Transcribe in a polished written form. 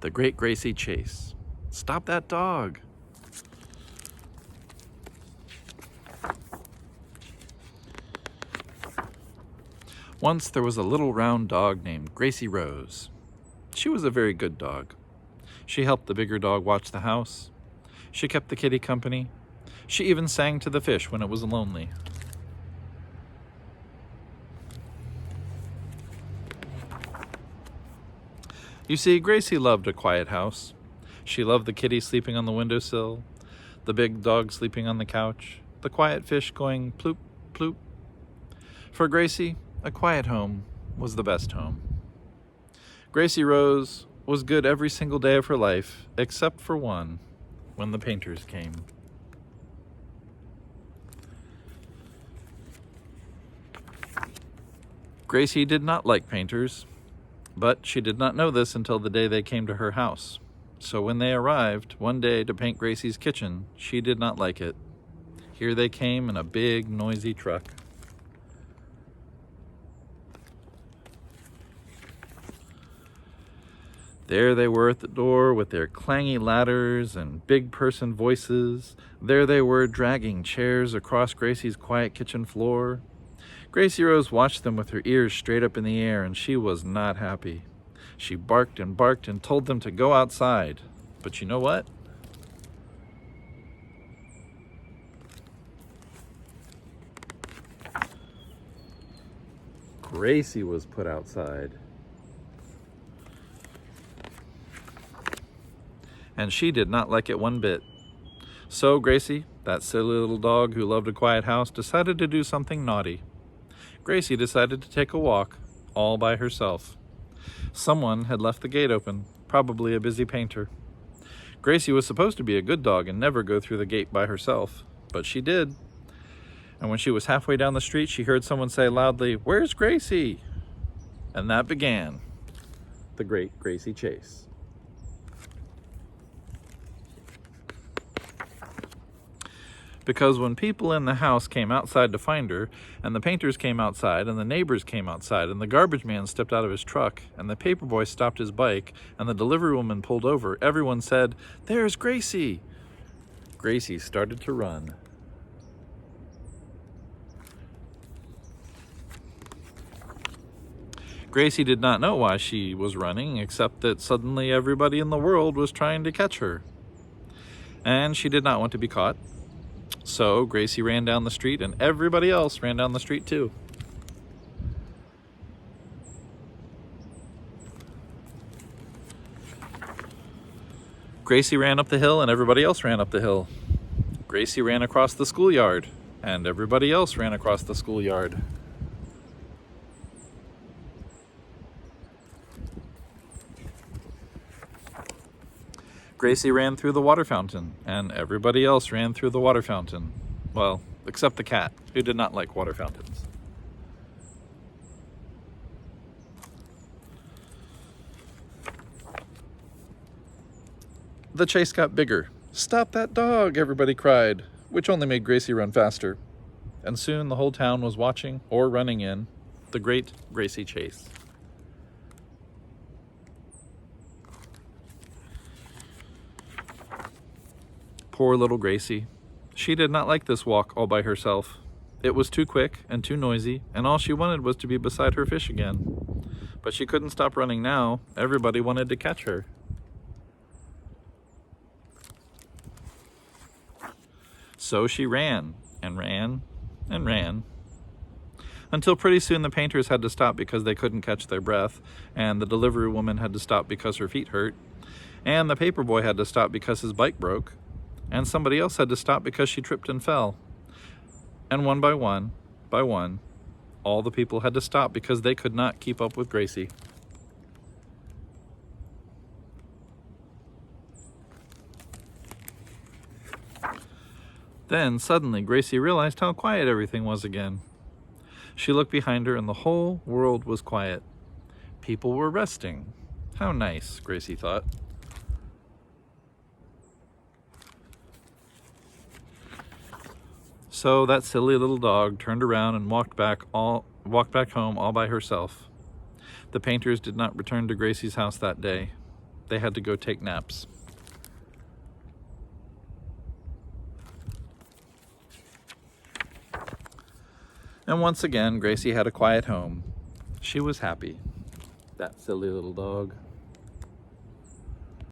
The Great Gracie Chase. Stop that dog! Once there was a little round dog named Gracie Rose. She was a very good dog. She helped the bigger dog watch the house. She kept the kitty company. She even sang to the fish when it was lonely. You see, Gracie loved a quiet house. She loved the kitty sleeping on the windowsill, the big dog sleeping on the couch, the quiet fish going ploop, ploop. For Gracie, a quiet home was the best home. Gracie Rose was good every single day of her life, except for one, when the painters came. Gracie did not like painters, but she did not know this until the day they came to her house. So when they arrived one day to paint Gracie's kitchen, she did not like it. Here they came in a big, noisy truck. There they were at the door with their clangy ladders and big person voices. There they were dragging chairs across Gracie's quiet kitchen floor. Gracie Rose watched them with her ears straight up in the air, and she was not happy. She barked and told them to go outside. But you know what? Gracie was put outside. And she did not like it one bit. So Gracie, that silly little dog who loved a quiet house, decided to do something naughty. Gracie decided to take a walk all by herself. Someone had left the gate open, probably a busy painter. Gracie was supposed to be a good dog and never go through the gate by herself, but she did. And when she was halfway down the street, she heard someone say loudly, "Where's Gracie?" And that began the Great Gracie Chase. Because when people in the house came outside to find her, and the painters came outside, and the neighbors came outside, and the garbage man stepped out of his truck, and the paper boy stopped his bike, and the delivery woman pulled over, everyone said, "There's Gracie!" Gracie started to run. Gracie did not know why she was running, except that suddenly everybody in the world was trying to catch her. And she did not want to be caught. So Gracie ran down the street, and everybody else ran down the street too. Gracie ran up the hill, and everybody else ran up the hill. Gracie ran across the schoolyard, and everybody else ran across the schoolyard. Gracie ran through the water fountain, and everybody else ran through the water fountain. Well, except the cat, who did not like water fountains. The chase got bigger. "Stop that dog!" everybody cried, which only made Gracie run faster. And soon the whole town was watching, or running in, the Great Gracie Chase. Poor little Gracie. She did not like this walk all by herself. It was too quick and too noisy, and all she wanted was to be beside her fish again. But she couldn't stop running now. Everybody wanted to catch her. So she ran and ran and ran, until pretty soon the painters had to stop because they couldn't catch their breath, and the delivery woman had to stop because her feet hurt, and the paper boy had to stop because his bike broke, and somebody else had to stop because she tripped and fell. And one, all the people had to stop because they could not keep up with Gracie. Then suddenly Gracie realized how quiet everything was again. She looked behind her, and the whole world was quiet. People were resting. How nice, Gracie thought. So that silly little dog turned around and walked back home all by herself. The painters did not return to Gracie's house that day. They had to go take naps. And once again, Gracie had a quiet home. She was happy. That silly little dog.